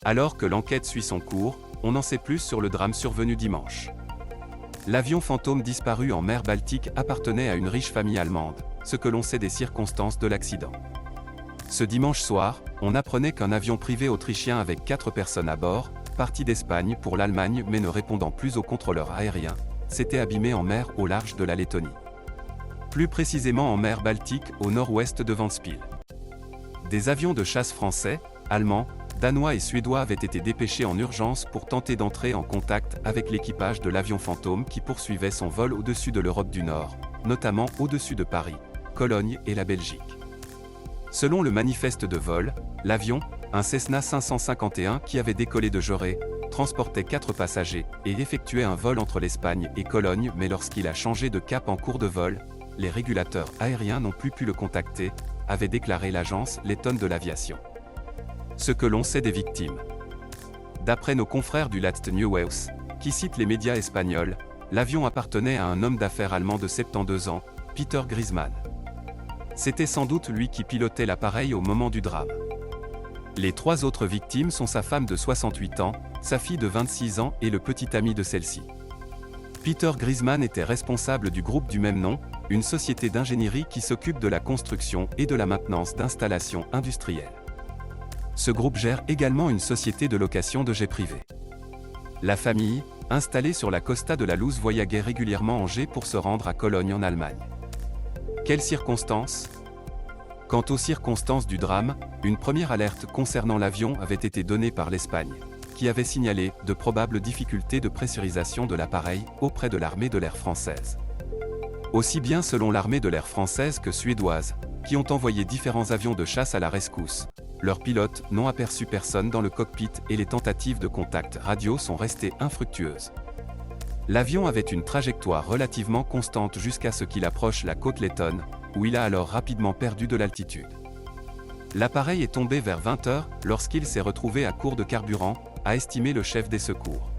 Alors que l'enquête suit son cours, on en sait plus sur le drame survenu dimanche. L'avion fantôme disparu en mer Baltique appartenait à une riche famille allemande, ce que l'on sait des circonstances de l'accident. Ce dimanche soir, on apprenait qu'un avion privé autrichien avec 4 personnes à bord, parti d'Espagne pour l'Allemagne mais ne répondant plus aux contrôleurs aériens, s'était abîmé en mer au large de la Lettonie. Plus précisément en mer Baltique, au nord-ouest de Ventspils. Des avions de chasse français, allemands, danois et suédois avaient été dépêchés en urgence pour tenter d'entrer en contact avec l'équipage de l'avion fantôme qui poursuivait son vol au-dessus de l'Europe du Nord, notamment au-dessus de Paris, Cologne et la Belgique. Selon le manifeste de vol, l'avion, un Cessna 551 qui avait décollé de Joré, transportait 4 passagers et effectuait un vol entre l'Espagne et Cologne, mais lorsqu'il a changé de cap en cours de vol, les régulateurs aériens n'ont plus pu le contacter, avait déclaré l'agence lettonne de l'aviation. Ce que l'on sait des victimes. D'après nos confrères du Laatste Nieuws, qui citent les médias espagnols, l'avion appartenait à un homme d'affaires allemand de 72 ans, Peter Griezmann. C'était sans doute lui qui pilotait l'appareil au moment du drame. Les 3 autres victimes sont sa femme de 68 ans, sa fille de 26 ans et le petit ami de celle-ci. Peter Griezmann était responsable du groupe du même nom, une société d'ingénierie qui s'occupe de la construction et de la maintenance d'installations industrielles. Ce groupe gère également une société de location de jets privés. La famille, installée sur la Costa de la Luz, voyageait régulièrement en jet pour se rendre à Cologne en Allemagne. Quelles circonstances ? Quant aux circonstances du drame, une première alerte concernant l'avion avait été donnée par l'Espagne, qui avait signalé de probables difficultés de pressurisation de l'appareil auprès de l'armée de l'air française. Aussi bien selon l'armée de l'air française que suédoise, qui ont envoyé différents avions de chasse à la rescousse. Leurs pilotes n'ont aperçu personne dans le cockpit et les tentatives de contact radio sont restées infructueuses. L'avion avait une trajectoire relativement constante jusqu'à ce qu'il approche la côte lettonne, où il a alors rapidement perdu de l'altitude. L'appareil est tombé vers 20 h lorsqu'il s'est retrouvé à court de carburant, a estimé le chef des secours.